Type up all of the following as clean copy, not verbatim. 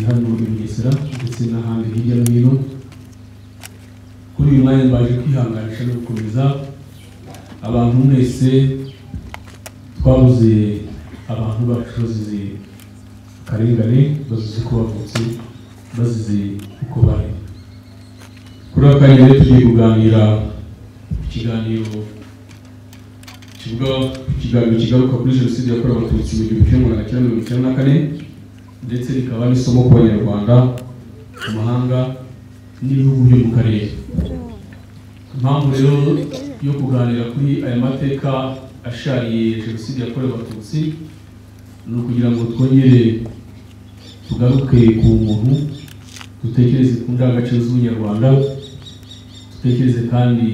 hano i Bugesera ndetse n'ahandi hirya no hino. Kuri uyu mwanya baje kwihanganisha no gukomeza abantu mwese twabuze abantu bacu bazize akarengane, bazize ko bavutse, bazize uko bari. Kuri aka kanya rero tugiye kuganira ikiganiro kigaruka kuri jenoside yakorewe Abatutsi mu 1994 ndetse rikaba n'isomo ku Banyarwanda, mu mahanga n'ibihugu byo mu karere. Impamvu rero yo kuganira kuri aya mateka ashariye jenoside yakorewe Abatutsi ni ukugira ngo twongere tugaruke ku muntu, dutekereze ku ndangagaciro z'Ubunyarwanda, dutekereze kandi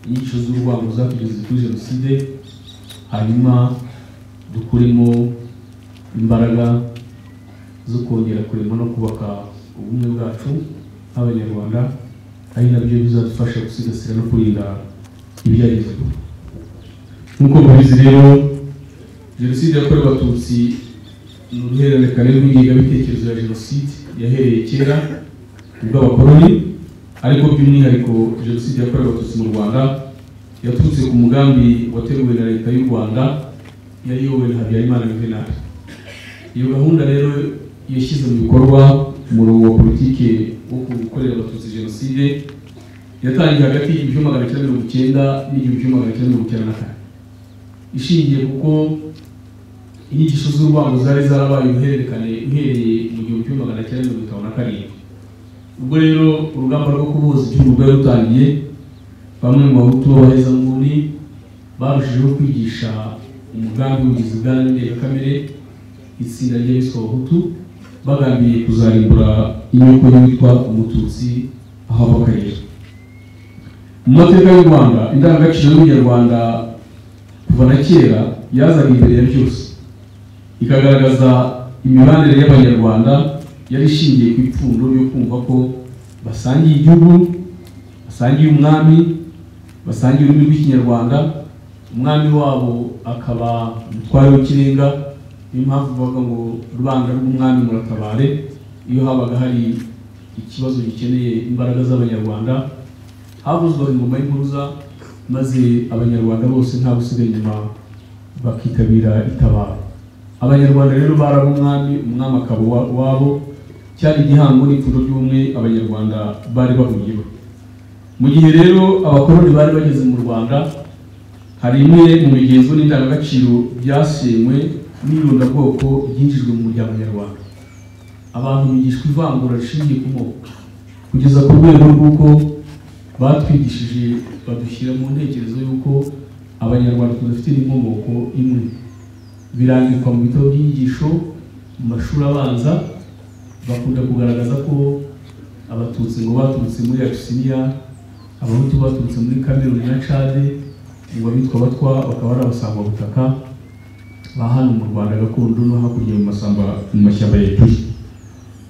inyigisho z'urwango zatugeze kuri jenoside, hanyuma dukuremo imbaraga zo kongera kurema no kubaka ubumwe bwacu nk'Abanyarwanda, ari nabyo bizadufasha gusigasira no kurinda ibyagezweho. Nk'uko mubizi rero, jenoside yakorewe Abatutsi ni uruhererekane rw'ingengabitekerezo ya jenoside yahereye kera ubwo abakoloni, ariko by'umwihariko jenoside yakorewe Abatutsi mu Rwanda yaturutse ku mugambi wateguwe na leta y'u Rwanda yari iyobowe na Habyarimana Juvenal. Iyo gahunda rero yashyize mu bikorwa umurongo wa politike wo gukorera Abatutsi jenoside yatangiye hagati y'1990 n'1994, ishingiye kuko inyigisho z'urwango zari zarabaye uruhererekane uhereye mu 1957. Ubwo rero urugamba rwo kuboza igihugu rwari rutangiye, bamwe mu bahutu b'abahezanguni barushijeho kwigisha umugambi w'ubugizi bwa nabi ndengakamere itsinda ry'abiswe Abahutu, bagambiriye kuzarimbura inyoko y'uwitwa Umututsi aho ava akarira. Mu mateka y'u Rwanda, indangagaciro y'Umunyarwanda kuva na kera yazaga imbere ya byose, ikagaragaza imibanire y'Abanyarwanda yari ishingiye ku ipfundo ryo kumva ko basangiye igihugu, basangiye umwami, basangiye ururimi rw'Ikinyarwanda, umwami wabo akaba umutware w'ikirenga. Niyo mpamvu bavuga ngo rubanda rw'umwami muratabare. Iyo habaga hari ikibazo gikeneye imbaraga z'Abanyarwanda, havuzwaga ingoma y'impuruza, maze Abanyarwanda bose nta gusigaye inyuma bakitabira itabaro. Abanyarwanda rero baraba umwami akaba wabo, cyari igihango n'ipfundo ry'ubumwe Abanyarwanda bari bahuriyeho. Mu gihe rero abakoloni bari bageze mu Rwanda, hari imwe mu migenzo n'indangagaciro byasenywe n'irondabwoko ryinjijwe mu muryango nyarwanda. Abantu bigishwa ivangura rishingiye ku moko, kugeza ku rwego rw'uko batwigishije badushyira mu ntekerezo y'uko Abanyarwanda tudafite n'inkomoko imwe. Birandikwa mu bitabo by'inyigisho mu mashuri abanza, bakunda kugaragaza ko Abatutsi ngo baturutse muri Abyssinia, Abahutu baturutse muri Cameroon na Chad, ngo abitwa Abatwa bakaba ari abasangwabutaka ba hano mu Rwanda gakondo no hakurya mu mashyamba ya Ethiopia.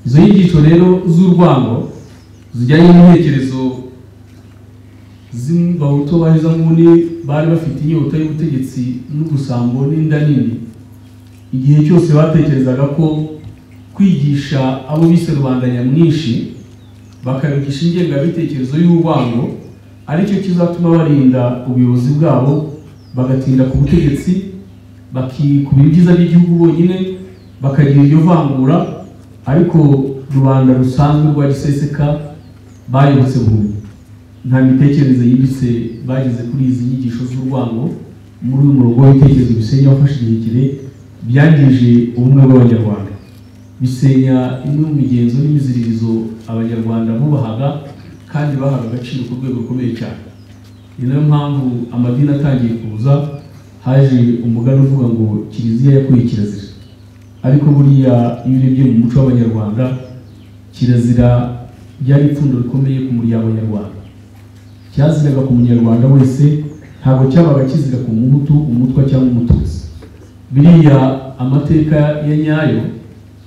Izo nyigisho rero z'urwango zijyanye n'intekerezo z'Abahutu b'abahezanguni bari bafite inyota y'ubutegetsi n'ubusambo n'inda nini, igihe cyose batekerezaga ko kwigisha abo bise rubanda nyamwinshi bakabigisha ingengabitekerezo y'urwango aricyo kizatuma barinda ubuyobozi bwabo, bagatinda ku butegetsi, bakikubira ibyiza by'igihugu bonyine, bakagira iryo vangura, ariko rubanda rusanzwe rwa giseseka bayobotse buhumyi. Nta mitekerereze yimbitse bageze kuri izi nyigisho z'urwango. Muri uyu murongo w'ibitekerezo bisenya wafashe igihe kire, byangije ubumwe bw'Abanyarwanda, bisenya imwe mu migenzo n'imiziririzo Abanyarwanda bubahaga kandi bahaga agaciro ku rwego rukomeye cyane. Ni nayo mpamvu amadini atangiye kuza, haje umugani uvuga ngo Kiliziya yakuye kirazira. Ariko buriya iyo urebye mu muco w'Abanyarwanda, kirazira byari ipfundo rikomeye ku muryango nyarwanda. Cyaziraga ku munyarwanda wese, ntabwo cyabaga kizira ku Muhutu, Umutwa cyangwa Umututsi. Biriya amateka ya nyayo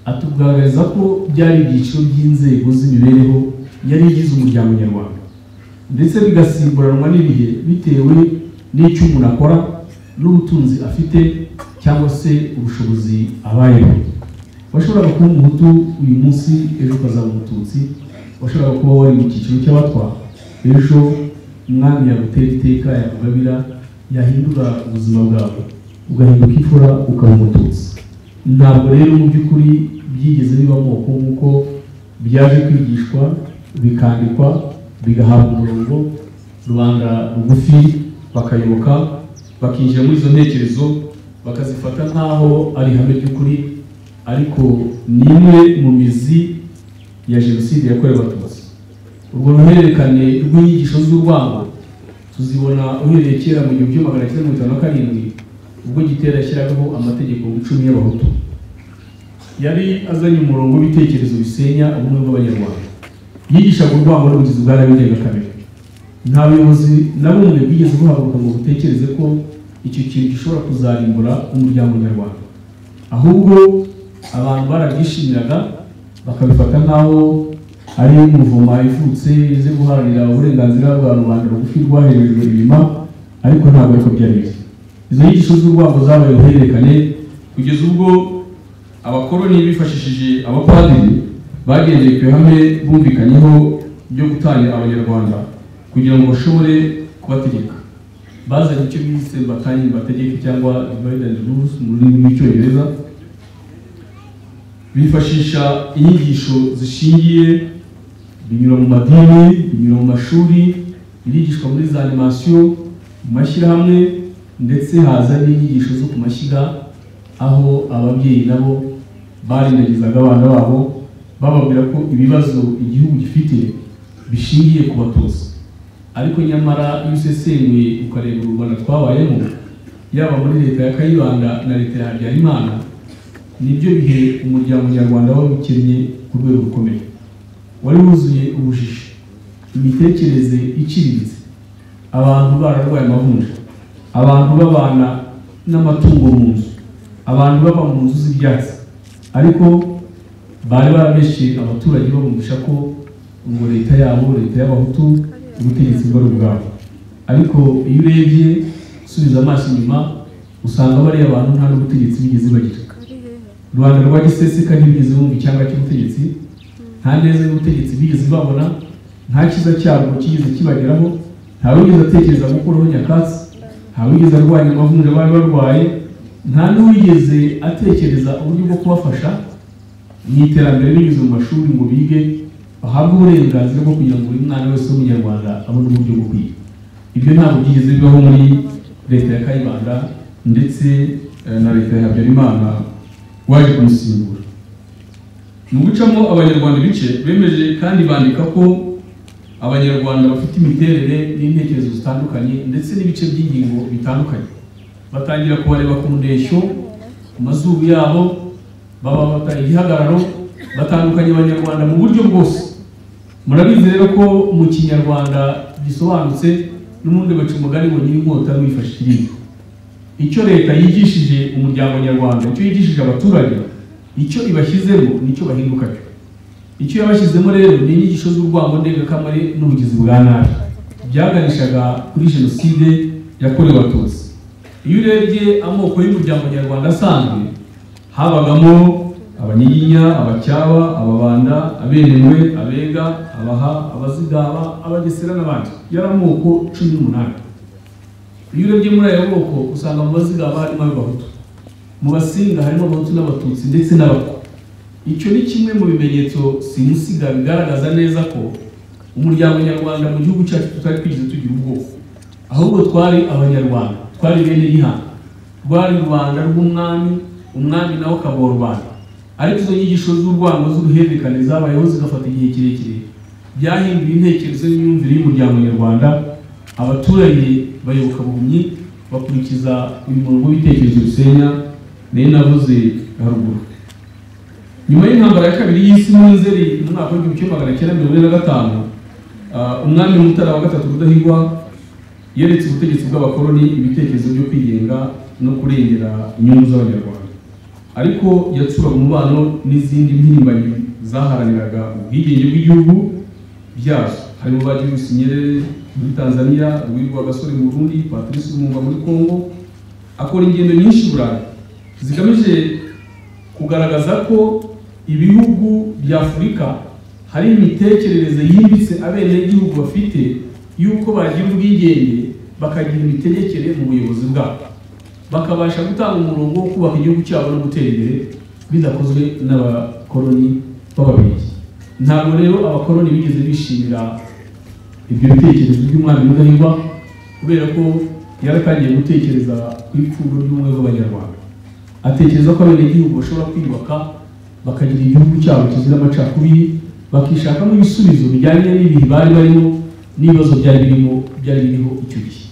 atugaragariza ko byari ibyiciro by'inzego z'imibereho yari igize umuryango nyarwanda, ndetse bigasimburanwa n'ibihe bitewe n'icyo umuntu akora n'ubutunzi afite cyangwa se ubushobozi abayeho. washobora kuba umuhutu uyu munsi ejo ukazaba umututsi, washobora kuba wari mu cyiciro cy'abatwa ejo umwami yagutera iteka yakugabira yahindura ubuzima bwawe ugahinduka imfura ukaba umututsi. Ntabwo rero mu by'ukuri byigeze biba amoko nk'uko byaje kwigishwa bikandikwa bigahabwa umurongo rubanda rugufi bakayoboka bakinjira muri izo ntekerezo bakazifata nk'aho ari ihame ry'ukuri, ariko ni imwe mu mizi ya jenoside yakorewe abatutsi. Urwo ruhererekane rw'inyigisho z'urwango tuzibona uhereye kera mu 1957 ubwo Gitera yashyiragaho amategeko 10 y'abahutu. Yari azanye umurongo w'ibitekerezo bisenya ubumwe bw'abanyarwanda, yigishaga urwango n'ubugizi bwa nabi ndengakamere. Nta buyobozi na bumwe bwigeze buhaguruka ngo butekereze ko icyo kintu gishobora kuzarimbura umuryango nyarwanda, ahubwo abantu barabyishimiraga bakabifata nk'aho ari umuvuma ivutse ize guharanira uburenganzira bwa rubanda rugufi rwaherejwe inyuma, ariko ntabwo ariko byari. Izo nyigisho z'urwango zabaye uruhererekane kugeza ubwo abakoloni bifashishije abapadiri bagendeye ku ihame bumvikanyeho byo gutangira abanyarwanda kugira ngo bashobore kubategeka. Bazanye icyo bise batanye bategeke cyangwa divide and rule mu rurimi rw'icyongereza. Bifashisha inyigisho zishingiye binyura mu madini, binyura mu mashuri, birigishwa muri za animation, mu mashyirahamwe, ndetse haza n'inyigisho zo ku mashyiga aho ababyeyi nabo barindagizaga abana babo bababwira ko ibibazo igihugu gifite bishingiye ku batutsi. Ariko nyamara iyo usesenguye ukareba u Rwanda twabayemo yaba muri leta ya Kayibanda na leta ya Habyarimana, nibyo bihe umuryango nyarwanda wari ukennye ku rwego rukomeye, wari wuzuye ubujiji, imitekerereze iciriritse, abantu bararwaye amavunja, abantu babana n'amatungo mu nzu, abantu baba mu nzu z'ibyatsi, ariko bari barabeshe abaturage babumvisha ko ngo leta yabo, leta y'abahutu, ubutegetsi bwari ubwabo. Ariko iyo urebye usubiza amaso inyuma usanga bari abantu nta n'ubutegetsi bigeze bagira. Rwanda rwa giseseka ntibigeze bumva icyanga cy'ubutegetsi, nta neza y'ubutegetsi bigeze babona, nta cyiza cyabo kigeze kibageraho, nta wigeze atekereza gukuraho nyakatsi, nta wigeze arwanya amavunja bari barwaye, nta n'uwigeze atekereza uburyo bwo kubafasha mu iterambere binyuze mu mashuri ngo bige bahabwe uburenganzira bwo kugira ngo buri mwana wese w'umunyarwanda abone uburyo bwo kwiga. Ibyo ntabwo byigeze bibaho muri leta ya Kayibanda ndetse na leta ya Habyarimana waje kumusimbura. Mu gucamo abanyarwanda ibice bemeje kandi bandika ko abanyarwanda bafite imiterere n'intekerezo zitandukanye ndetse n'ibice by'ingingo bitandukanye. Batangira kubareba ku ndeshyo, ku mazuru yabo, baba bataye igihagararo, batandukanye abanyarwanda mu buryo bwose. Murabizi rero ko mu kinyarwanda gisobanutse n'umundi baca umugani ngo nyiri inkota n'uyifashe ikirindi. Icyo leta yigishije umuryango nyarwanda, icyo yigishije abaturage, icyo ibashyizemo nicyo bahinduka cyo. Icyo yabashyizemo rero ni inyigisho z'urwango ndengakamere n'ubugizi bwa nabi byaganishaga kuri jenoside yakorewe abatutsi. Iyo urebye amoko y'umuryango nyarwanda asanzwe habagamo abanyiginya, abacyaba, ababanda, abenenwe, abega, abaha, abazigaba, abagesera n'abandi. Yari amoko 18. Iyo urebye muri ayo moko usanga mu bazigaba harimo abahutu, mu basinga harimo abahutu n'abatutsi ndetse n'abatwa. Icyo ni kimwe mu bimenyetso simusiga bigaragaza neza ko umuryango nyarwanda mu gihugu cyacu tutari twigeze tugira ubwoko, ahubwo twari abanyarwanda, twari bene gihanga, rwari Rwanda rw'umwami, umwami nawe akaba u Rwanda. Ariko izo nyigisho z'urwango z'uruhererekane zabayeho zigafata igihe kirekire, byahinduye intekerezo n'imyumvire y'umuryango nyarwanda. Abaturage bayoboka buhumyi bakurikiza umurongo w'ibitekerezo bisenya nari navuze haruguru. Nyuma y'intambara ya kabiri y'isi muri Nzeri mu mwaka wa 1945, umwami Mutara wa gatatu Rudahigwa yeretse ubutegetsi bw'abakoloni ibitekerezo byo kwigenga no kurengera inyungu z'abanyarwanda, ariko yatsuraga umubano n'izindi mpirimbanyi zaharaniraga ubwigenge bw'igihugu byazo, harimo ba Julius Nyerere muri Tanzania, Rwigwa Gasore mu Burundi, Patrice Lumumba muri Congo. Akora ingendo nyinshi Burayi zigamije kugaragaza ko ibihugu bya Afurika hari imitekerereze yimbitse abenegihugu bafite yuko bagira ubwigenge bakagira imitegekere mu buyobozi bwabo, bakabasha gutanga umurongo wo kubaka igihugu cyabo no gutera imbere bidakozwe n'abakoloni b'Ababiligi. Ntabwo rero abakoloni bigeze bishimira ibyo bitekerezo by'umwami Rudahigwa, kubera ko yaratangiye gutekereza ku ipfundo ry'ubumwe bw'Abanyarwanda, atekereza ko abenegihugu bashobora kwiyubaka bakagira igihugu cyabo kizira amacakubiri, bakishakamo ibisubizo bijyanye n'ibihe bari barimo n'ibibazo byari biriho icyo gihe.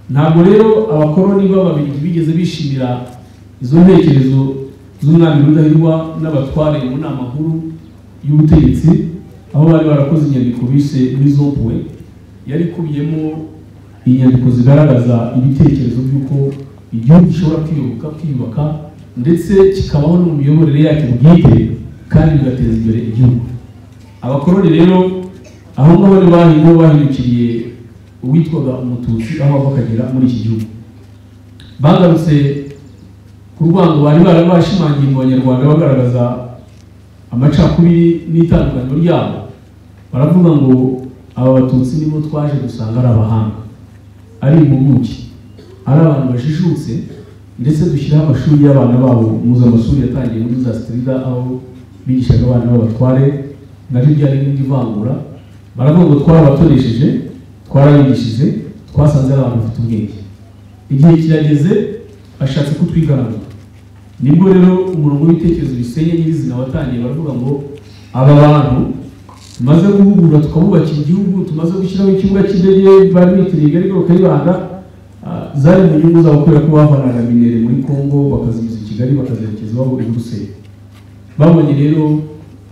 Ntabwo rero abakoloni b'Ababiligi bigeze bishimira izo ntekerezo z'umwami Rudahigwa n'abatware mu nama nkuru y'ubutegetsi, aho bari barakoze inyandiko bise Rizopwe, yari ikubiyemo inyandiko zigaragaza ibitekerezo by'uko igihugu gishobora kwiyubaka ndetse kikabaho no mu miyoborere yacyo bwite kandi bigateza imbere igihugu. Abakoloni rero aho ngaho bahindukiriye uwitwaga Umututsi aho bakagera muri iki gihugu, bagarutse ku rwango bari barabashimangiye mu Banyarwanda bagaragaza amacakubiri n'itandukaniro ryabo. Baravuga ngo aba Batutsi nibo twaje gusanga ari abahanga, ari impuguke, ari abantu bajijutse, ndetse dushyiraho amashuri y'abana babo. Muzi amashuri yatangiye muri za Strida aho bigishaga abana b'abatware, nabyo byari n'indi vangura. Baravuga ngo twarabatoresheje, twarabigishije, twasanze ari abantu bafite ubwenge, igihe kirageze bashatse kutwigaragaza. Nibwo rero umurongo w'ibitekerezo bisenye nyirizina watangiye. Baravuga ngo aba bantu tumaze guhugura tukabubakira igihugu, tumaze gushyiraho ikibuga cy'indege bari bitiriye ariko Kayibanda, zari mu nyungu zabo kubera ko bavanaga minere muri Kongo bakazinyuza i Kigali bakazerekeza iwabo i Buruseli. Babonye rero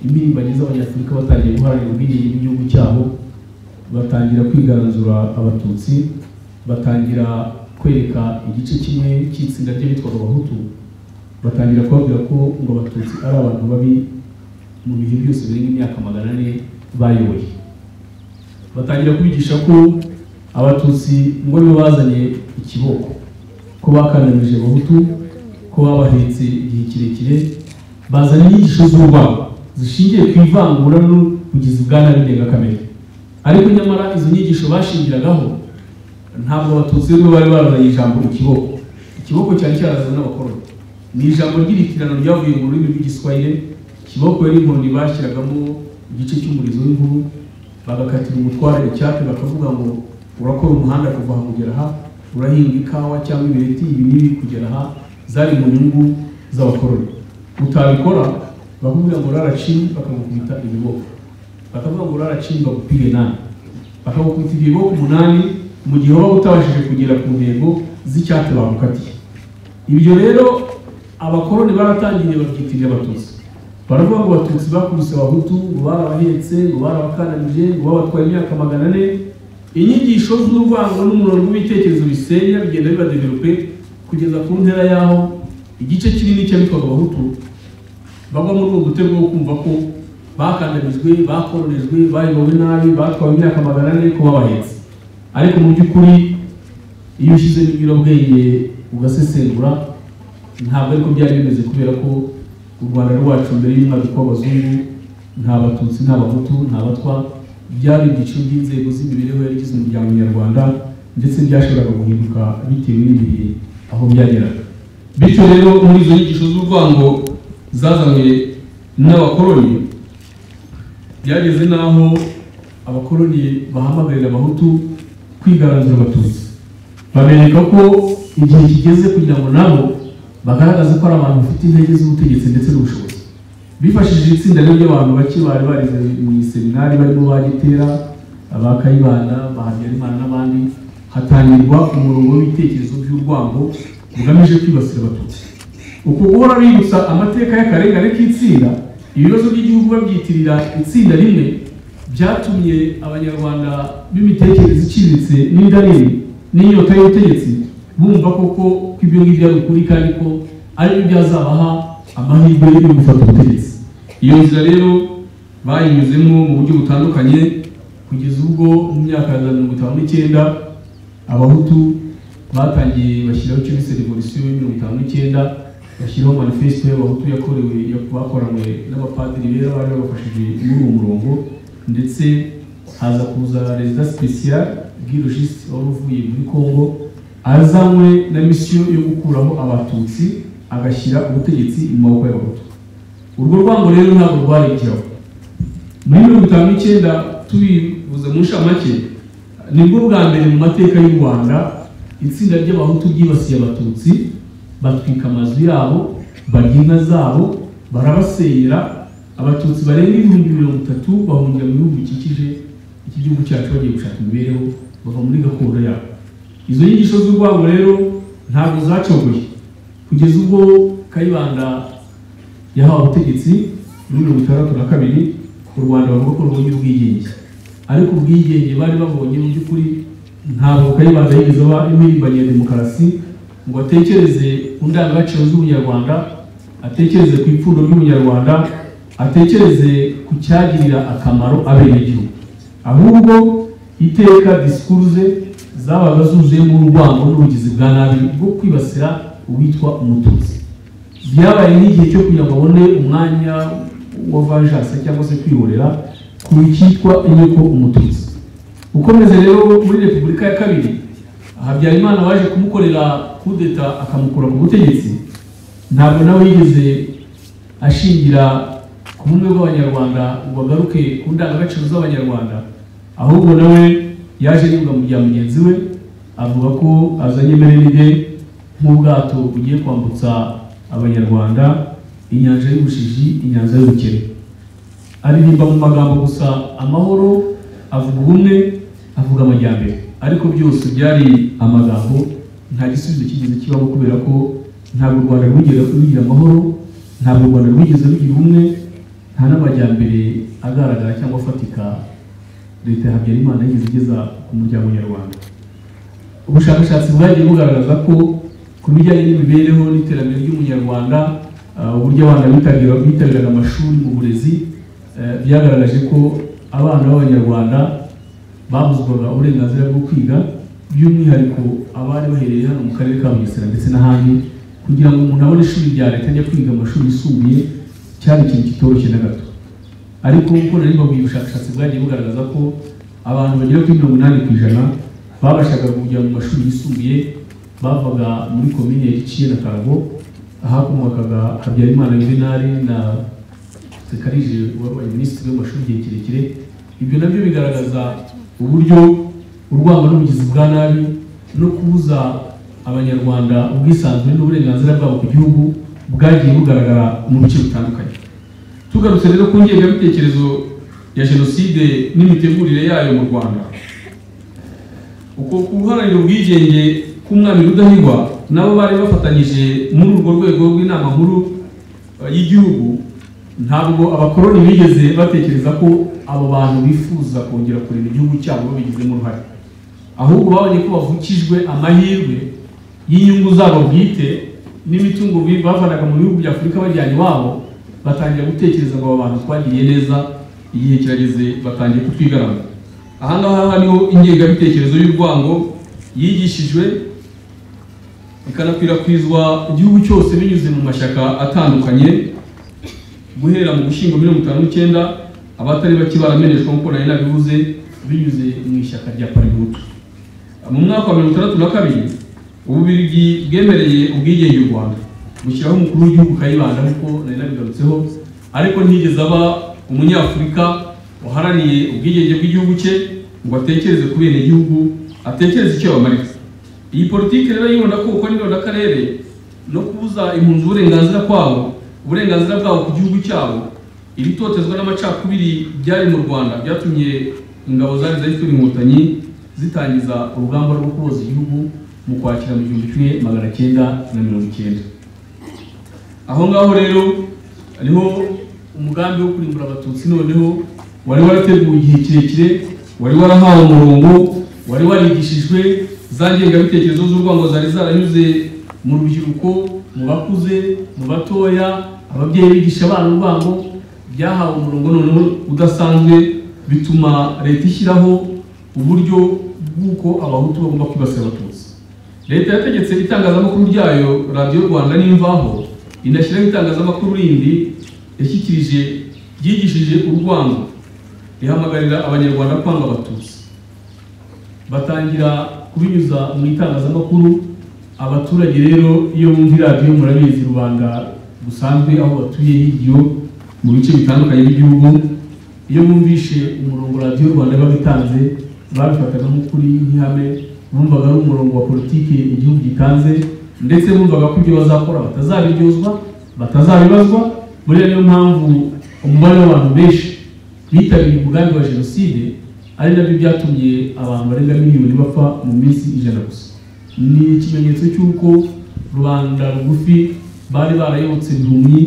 impirimbanyi z'Abanyafurika batangiye guharanira ubwigenge bw'igihugu cyabo, batangira kwigaranzura Abatutsi, batangira kwereka igice kimwe cy'itsinda ry'abitwaga Abahutu, batangira kubabwira ko ngo Abatutsi ari abantu babi mu bihe byose birenga imyaka 400 bayoboye. Batangira kubigisha ko Abatutsi ngo nibo bazanye ikiboko, ko bakandamije Abahutu, ko babahetse igihe kirekire, bazana inyigisho z'urwango zishingiye ku ivangura n'ubugizi bwa nabi ndengakamere. Ariko nyamara izo nyigisho bashingiragaho ntabwo Abatutsi rero bari barazanye ijambo ikiboko. Ikiboko cyari cyarazanye n'abakoloni, ni ijambo ry'iritirano ryavuye mu rurimi rw'Igiswahili. Ikiboko yari inkoni bashyiragamo igice cy'umurizo w'inkuru, bagakatira umutware icyate, bakavuga ngo urakora umuhanda kuva aha kugera aha, urahinga ikawa cyangwa ibireti ibi n'ibi kugera aha. Zari mu nyungu z'abakoloni. Utabikora bakubwira ngo raraci, bakagukubita ibiboko, bakavuga ngo raraci bagupige nani, bakagukubita ibiboko 8 mu gihe waba utabashije kugera ku ntego z'icyate bagukatiye. Ibyo rero abakoloni baratangiye babyitirira Abatutsi. Baravuga ngo Abatutsi bakubise Abahutu, ngo barabahetse, ngo barabakandamije, ngo babatwaye imyaka 400. Inyigisho z'urwango n'umurongo w'ibitekerezo bisenya bigenda bibadevelope kugeza ku ntera yaho igice kinini cy'abitwaga Abahutu bagwa muri ubu gutego wo kumva ko bakandamijwe, bakolonijwe, bayobowe nabi, batwaye imyaka 400 ko babahetse. Ariko mu by'ukuri iyo ushyize n'ibirobwenge ugasesengura ntabwo ariko byari bimeze, kubera ko u Rwanda rwacu mbere y'umwaka w'abazungu nta Batutsi, nta Bahutu, nta Batwa, byari ibyiciro by'inzego z'imibereho yari igize umuryango nyarwanda, ndetse byashoboraga guhinduka bitewe n'ibihe aho byageraga. Bityo rero muri izo nyigisho z'urwango zazanywe n'abakoloni, byageze naho abakoloni bahamagarira Abahutu kwigaranzura Abatutsi, babereka ko igihe kigeze kugira ngo nabo bagaragaza ko ari abantu bafite intege z'ubutegetsi ndetse n'ubushobozi. Bifashishije itsinda ry'abantu bake bari barize mu seminari barimo Bagitera, Abakayibanda, Habyarimana n'abandi, hatangirwa umurongo w'ibitekerezo by'urwango bugamije kwibasira Abatutsi. Uko guhora bibutsa amateka y'akarengane k'itsinda, ibibazo by'igihugu babyitirira itsinda rimwe, byatumye Abanyarwanda b'imitekerereze iciriritse n'indariri n'inyota y'ubutegetsi bumva koko ko ibyo ngibyo ari ukuri, kandi ko ari byo byazabaha amahirwe yo gufata ubutegetsi. Iyo nzira rero bayinyuzemo mu buryo butandukanye kugeza ubwo mu myaka ya 59 Abahutu batangiye bashyiraho icyo bise revolution ya 59, bashyiraho manifesto y'abahutu bakoranywe n'abapadiri bera bari babafashije muri uwo murongo, ndetse haza kuza Rezida Special Guy-Logiste wari uvuye muri Congo azanywe na misiyo yo gukuraho abatutsi agashyira ubutegetsi mu maboko y'abahutu. Urwo rwango rero ntabwo rwarekeraho. Muri 1959 tubivuze mu nshamake, nibwo bwa mbere mu mateka y'u Rwanda itsinda ry'abahutu ryibasiye abatutsi, batwika amazu yabo, barya inka zabo, barabasera. Abatutsi barenga 30,000 bahungira mu bihugu bikikije iki gihugu cyacu bagiye gushaka imibereho, bava muri gakondo yabo. Izo nyigisho z'urwango rero ntabwo zacogoye kugeza ubwo Kayibanda yahawe ubutegetsi muri 1962. U Rwanda bavuga ko rubonye ubwigenge, ariko ubwigenge bari babonye mu by'ukuri ntabwo Kayibanda yigeze aba impirimbanyi ya demokarasi ngo atekereze ku ndangagaciro z'ubunyarwanda, atekereze ku ipfundo ry'ubunyarwanda, atekereze ku cyagirira akamaro abenegihugu. Ahubwo iteka discourse zabaga zuzuyemo urwango n'ubugizi bwa nabi bwo kwibasira uwitwa umututsi. Byabaye n'igihe cyo kugira ngo abone umwanya wa vengeance cyangwa se kwihorera ku cyitwa inyoko umututsi. Ukomeze rero muri Repubulika ya Kabiri, Habyarimana waje kumukorera kudeta akamukura ku butegetsi, ntabwo nawe yigeze ashingira ku bumwe bw'abanyarwanda ngo bagaruke ku ndangagaciro z'abanyarwanda, ahubwo nawe yaje yunga mu bya mugenzi we, avuga ko azanye merenide nk'ubwato bugiye kwambutsa abanyarwanda inyanja y'ubujiji, inyanja y'ubukene. Aririmba mu magambo gusa amahoro, avuga ubumwe, avuga amajyambere, ariko byose byari amagambo, nta gisubizo kigeze kibaho, kubera ko ntabwo u Rwanda rwigeze rugira amahoro, ntabwo u Rwanda rwigeze rugira ubumwe, nta n'amajyambere agaragara cyangwa afatika leta ya Habyarimana yigeze igeza ku muryango nyarwanda. Ubushakashatsi bwagiye bugaragaza ko ku bijyanye n'imibereho n'iterambere ry'umunyarwanda, uburyo abana bitabiraga amashuri mu burezi, byagaragaje ko abana b'abanyarwanda babuzwaga uburenganzira bwo kwiga, by'umwihariko abari bahereye hano mu karere ka Bugesera ndetse n'ahandi. Kugira ngo umuntu abone ishuri rya leta ajya kwiga amashuri yisumbuye cyari ikintu kitoroshye na gato. Ariko nk'uko nari mbabwiye, ubushakashatsi bwagiye bugaragaza ko abantu bagera kuri 80% babashaga kujya mu mashuri yisumbuye bavaga muri komine ya Giciye na Karago, ahakomokaga Habyarimana Juvenal na Sekarije wabaye minisitiri w'amashuri igihe kirekire. Ibyo nabyo bigaragaza uburyo urwango n'ubugizi bwa nabi no kubuza abanyarwanda ubwisanzure n'uburenganzira bwabo ku gihugu bwagiye bugaragara mu bice bitandukanye. Tugarutse rero ku ngengabitekerezo ya jenoside n'imitegurire yayo mu Rwanda, uko guharanira ubwigenge k'umwami Rudahigwa nabo bari bafatanyije muri urwo rwego rw'inama nkuru y'igihugu, ntabwo abakoloni bigeze batekereza ko abo bantu bifuza kongera kurema igihugu cyabo babigizemo uruhare, ahubwo babonye ko bavukijwe amahirwe y'inyungu zabo bwite n'imitungo bavanaga mu bihugu bya Afurika bajyanye iwabo, batangira gutekereza ngo abo bantu twagiriye neza, igihe kirageze batangiye kutwigarama. Ahangaha niho ingengabitekerezo y'urwango yigishijwe ikanakwirakwizwa igihugu cyose binyuze mu mashyaka atandukanye. Guhera mu Gushyingo 1959 abatari bake barameneshwa nk'uko nari nabivuze binyuze mu ishyaka rya Parihutu. Mu mwaka wa 1962 Ububiligi bwemereye ubwigenge u Rwanda, bushyiraho umukuru w'igihugu Kayibanda nk'uko nari nabigarutseho, ariko ntigeze aba umunyafurika waharaniye ubwigenge bw'igihugu cye ngo atekereze ku bene igihugu, atekereze icyo bamarira. Iyi politiki rero yibona ko uko nibona akarere no kubuza impunzi uburenganzira bwabo ku gihugu cyabo, ibitotezwa n'amacakubiri byari mu Rwanda byatumye ingabo zari zifite inkotanyi zitangiza urugamba rwo kuboza igihugu mu Kwakira mu 1990. Aho ngaho rero ariho umugambi wo kurimbura abatutsi noneho wari warateguye igihe kirekire, wari warahawe umurongo, wari warigishijwe. Za ngengabitekerezo z'urwango zari zaranyuze mu rubyiruko, mu bakuze, mu batoya, ababyeyi bigisha abana urwango, byahawe umurongo noneho udasanzwe, bituma leta ishyiraho uburyo bw'uko abahutu bagomba kwibasira abatutsi. Leta yategetse itangazamakuru ryayo Radio Rwanda n'Imvaho inashyiraho itangazamakuru rindi ryigishije urwango, rihamagarira abanyarwanda kwanga abatutsi. Batangira kubinyuza mu itangazamakuru. Abaturage rero iyo bumva radiyo murabizi rubanda gusanzwe aho batuye hirya mu bice bitandukanye by'igihugu, iyo bumvishe umurongo radiyo Rwanda babitanze babifataga nk'ukuri nk'ihame, bumvaga ari umurongo wa politiki igihugu gitanze, ndetse bumvaga ko ibyo bazakora batazabiryozwa, batazabibazwa. Muri niyo mpamvu umubare w'abantu benshi bitabiriye umugambi wa jenoside ari nabyo byatumye abantu barenga miliyoni bapfa mu minsi 100 gusa. Ni ikimenyetso cy'uko rubanda rugufi bari barayobotse bihumyi,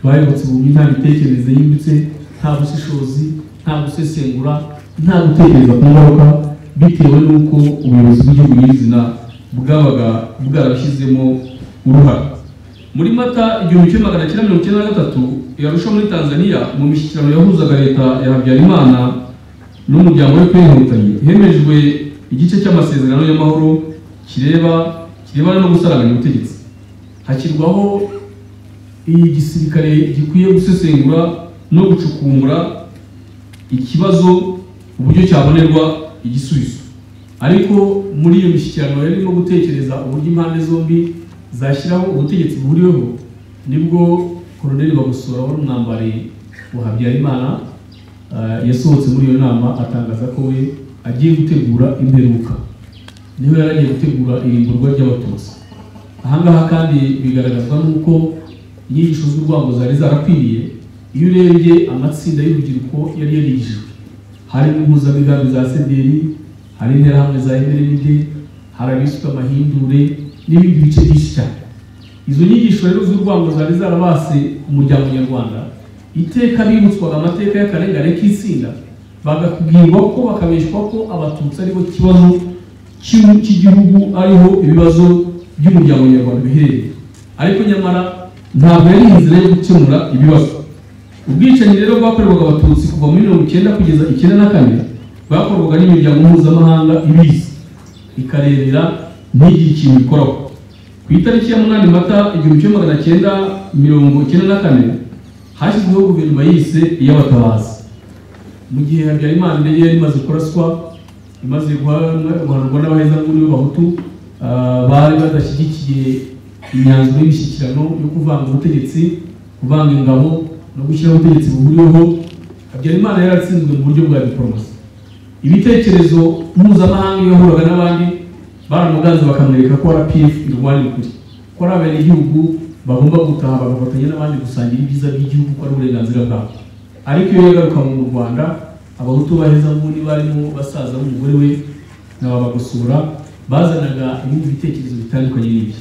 bayobotse bihumyi nta bitekerezo yimbitse, nta bushishozi, nta gusesengura, nta gutekereza ku ngaruka, bitewe n'uko ubuyobozi bw'igihugu nyizina bwabaga bwarabishyizemo uruhare. Muri Mata 1993 yarusha muri Tanzania mu mishyikirano yahuzaga leta ya Habyarimana n'umuryango we kw'inkotanyi, hemejwe igice cy'amasezerano y'amahoro kirebana no gusaranganya ubutegetsi. Hashyirwaho igisirikare gikwiye gusesengura no gucukumbura ikibazo uburyo cyabonerwa igisubizo. Ariko muri iyo mishyikirano yarimo gutekereza uburyo impande zombi zashyiraho ubutegetsi buhuriweho, nibwo Colonel Bagosora wari umwambari wa Habyarimana yasohotse muri iyo nama atangaza ko we agiye gutegura imperuka, niwe yaragiye gutegura irimburwa ry'abatutsi. Ahangaha kandi bigaragazwa n'uko inyigisho z'urwango zari zarakwiriye. Iyo urebye amatsinda y'urubyiruko yari yarigishijwe, hari impuzamigambi za CDR, hari interahamwe za MRND, hari abiswe amahindure n'ibindi bice byinshi cyane. Izo nyigisho rero z'urwango zari zarabase umuryango nyarwanda, iteka bibutswaga amateka y'akarengane k'itsinda, bagakubwirwa ko bakabeshwa ko abatutsi aribo kibazo cy'igihugu, ariho ibibazo by'umuryango nyarwanda biherereye. Ariko nyamara ntabwo yari inzira yo gukemura ibibazo. Ubwicanyi rero bwakorerwaga abatutsi kuva muri 1990 kugeza 1994 bwakorwaga n'imiryango mpuzamahanga ibizi, ikarebera ntigire ikintu bikoraho. Ku itariki ya 8 Mata 1994 hashyizweho guverinoma yise iy'abatabazi. Mu gihe Habyarimana yari imaze kuraswa, imaze guhanurwa n'abahezanguni b'abahutu bari badashyigikiye imyanzuro y'imishyikirano yo kuvanga ubutegetsi, kuvanga ingabo no gushyiraho ubutegetsi buhuriweho, Habyarimana yaratsinzwe mu buryo bwa diplomasi. Ibitekerezo mpuzamahanga yahuraga n'abandi baramuganza bakamwereka ko RPF irwanya ukuri, ko ari abenegihugu bagomba gutaha bagafatanya n'abandi gusangira ibyiza by'igihugu, ko ari uburenganzira bwabo. Ariko iyo yagaruka mu Rwanda, abahutu bahezanguni barimo basaza n'umugore we n'ababagosora bazanaga ibindi bitekerezo bitandukanye n'ibyo,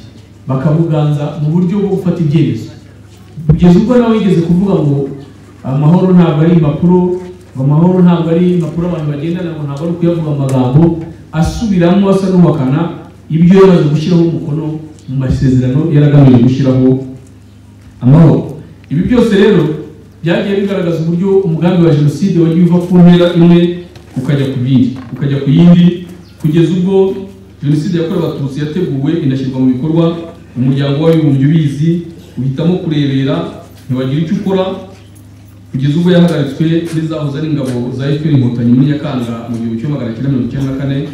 bakabuganza mu buryo bwo gufata ibyemezo, kugeza ubwo nawe yigeze kuvuga ngo amahoro ntabwo ari impapuro, ngo amahoro ntabwo ari impapuro abantu bagendana, ngo ntabwo ari kuyavuga amagambo, asubiramo asa n'uhakana ibyo yamaze gushyiraho umukono mu masezerano yaragamije gushyiraho amahoro. Ibi byose rero byagiye bigaragaza uburyo umugambi wa jenoside wagiye uva ku ntera imwe ukajya ku yindi, kugeza ubwo jenoside yakorewe abatutsi yateguwe inashyirwa mu bikorwa. Umuryango w'abibumbye ubizi uhitamo kurebera, ntiwagira icyo ukora, kugeza ubwo yahagaritswe n'izahoze ari ingabo za FPR inkotanyi muri Nyakanga mu 1994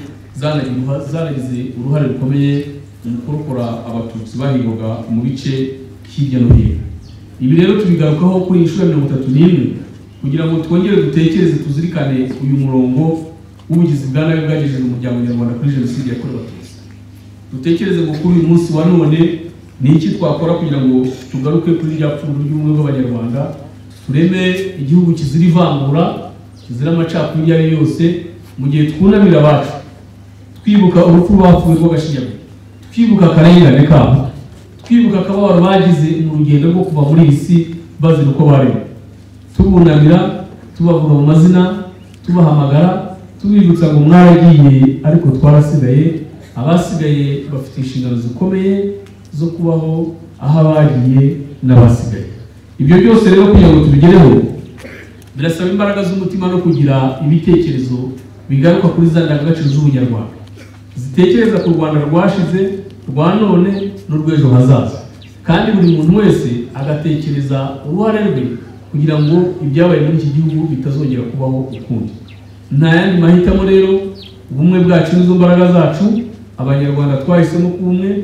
zanagize uruhare rukomeye mu kurokora abatutsi bahigwaga mu bice hirya no hino. Ibi rero tubigarukaho kuri inshuro 31 kugira ngo twongere dutekereze, tuzirikane uyu murongo w'ubugizi bwa nabi bwagejeje umuryango nyarwanda kuri jenoside yakorewe abatutsi. Dutekereze ngo kuri uyu munsi wa none ni iki twakora kugira ngo tugaruke kuri rya pfundo ry'ubumwe bw'abanyarwanda, tureme igihugu kizira ivangura, kizira amacakubiri ari yose, mu gihe twunamira abacu, twibuka urupfu rwapfuye rw'agashinyaguro, twibuka akarengane kabo, twibuka akababaro bagize mu rugendo rwo kuva muri iyi si bazira uko barimo, tubunamira, tubavuga mu mazina, tubahamagara, tubibutsa ngo mwaragiye ariko twarasigaye, abasigaye bafite inshingano zikomeye zo kubaho aho abagiye n'abasigaye. Ibyo byose rero kugira ngo tubigereho birasaba imbaraga z'umutima no kugira ibitekerezo bigaruka kuri za ndangagaciro z'ubunyarwanda, zitekereza ku Rwanda rwashize, rwa none n'urw'ejo hazaza. Kandi buri muntu wese agatekereza uruhare rwe kugira ngo ibyabaye muri iki gihugu bitazongera kubaho ukundi. Nta yandi mahitamo rero, ubumwe bwacu n'izo mbaraga zacu. Abanyarwanda twahisemo kubumwe,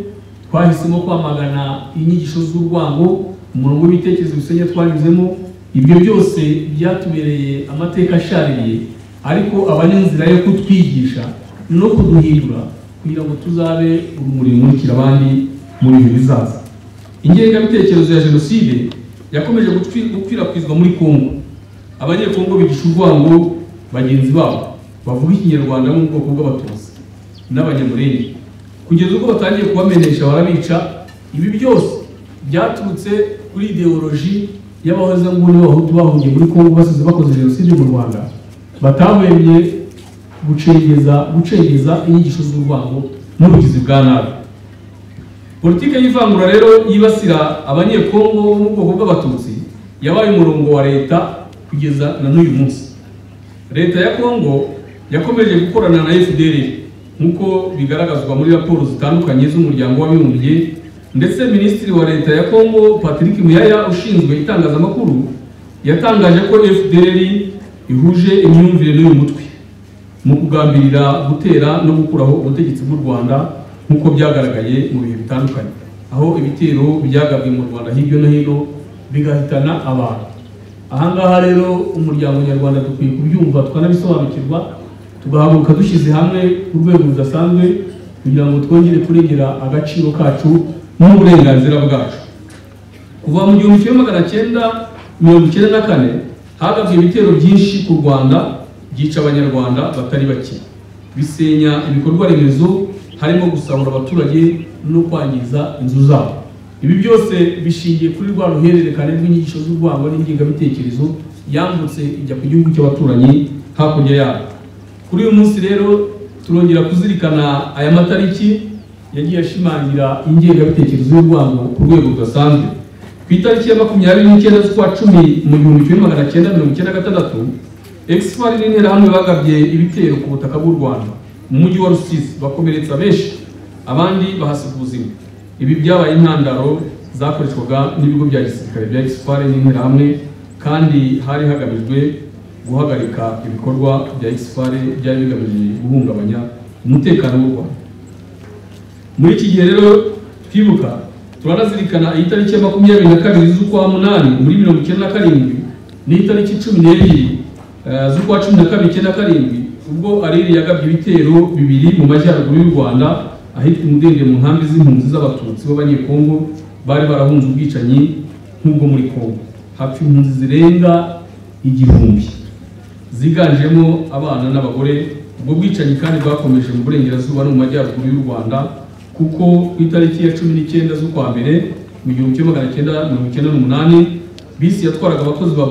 twahisemo kwamagana inyigisho z'urwango, umurongo w'ibitekerezo bisenya twanyuzemo. Ibyo byose byatubereye amateka ashaririye, ariko aba n'inzira yo kutwigisha no kuduhindura kugira ngo tuzabe urumuri rumurikira abandi muri ibi bizaza. Ingengabitekerezo ya jenoside yakomeje gukwirakwizwa muri Kongo. Abanyekongo bigisha urwango bagenzi babo bavuga ikinyarwanda mu bwoko bw'Abatutsi n'Abanyamulenge, kugeza ubwo batangiye kubamenesha barabica. Ibi byose byaturutse kuri ideoloji y'abahezanguni b'Abahutu bahungiye muri Kongo basize bakoze jenoside mu Rwanda, batahwemye gucengeza inyigisho z'urwango n'ubugizi bwa nabi. Politike y'ivangura rero yibasira abanyekongo bo mu bwoko bw'Abatutsi yabaye umurongo wa leta kugeza na n'uyu munsi. Leta ya Kongo yakomeje gukorana na FDL nk'uko bigaragazwa muri raporo zitandukanye z'umuryango w'abibumbye, ndetse Minisitiri wa Leta ya Kongo Patrick Muyaya ushinzwe itangazamakuru yatangaje ko FDL ihuje imyumvire n'uyu mutwe mu kugambirira gutera no gukuraho ubutegetsi bw'u Rwanda nk'uko byagaragaye mu bihe bitandukanye, aho ibitero byagabwe mu Rwanda hirya no hino bigahitana abantu. Ahangaha rero umuryango nyarwanda dukwiye kubyumva tukanabisobanukirwa, tugahaguruka dushyize hamwe ku rwego rudasanzwe kugira ngo twongere kurengera agaciro kacu n'uburenganzira bwacu. Kuva mu 1994 hagabwe ibitero byinshi ku Rwanda byica abanyarwanda batari bake, bisenya ibikorwa remezo harimo gusahura abaturage no kwangiza inzu zabo. Ibi byose bishingiye kuri rwa ruhererekane rw'inyigisho z'urwango n'ingengabitekerezo yambutse ijya ku gihugu cy'abaturanyi hakurya yabo. Kuri uyu munsi rero turongera kuzirikana aya matariki yagiye ashimangira ingengabitekerezo y'urwango ku rwego rudasanzwe. Ku itariki ya 29 z'ukwa 10 mu 1996 Exfar n'interahamwe bagabye ibitero ku butaka bw'u Rwanda mu mujyi wa Rusizi, bakomeretsa benshi, abandi bahasiga ubuzima. Ibi byabaye intandaro zakoreshwaga n'ibigo bya gisirikare bya Exfar n'interahamwe, kandi hari hagamijwe guhagarika ibikorwa bya Exfar byari bigamije guhungabanya umutekano w'u Rwanda. Muri iki gihe rero twibuka turanazirikana itariki ya 22 z'ukwa 8 muri 1997 n'itariki 12 z'ukwa 12 ubwo Ariri yagabye ibitero bibiri mu majyaruguru y'u Rwanda ahitwa Umudende mu nkambi z'impunzi z'Abatutsi b'Abanyekongo bari barahunze ubwicanyi nk'ubwo muri Kongo. Hapfa impunzi zirenga 1000 ziganjemo abana n'abagore. Ubwo bwicanyi kandi bwakomeje mu burengerazuba no mu majyaruguru y'u Rwanda, kuko ku itariki ya 19 z'ukwa 1 mu 1998 bisi yatwaraga abakozi ba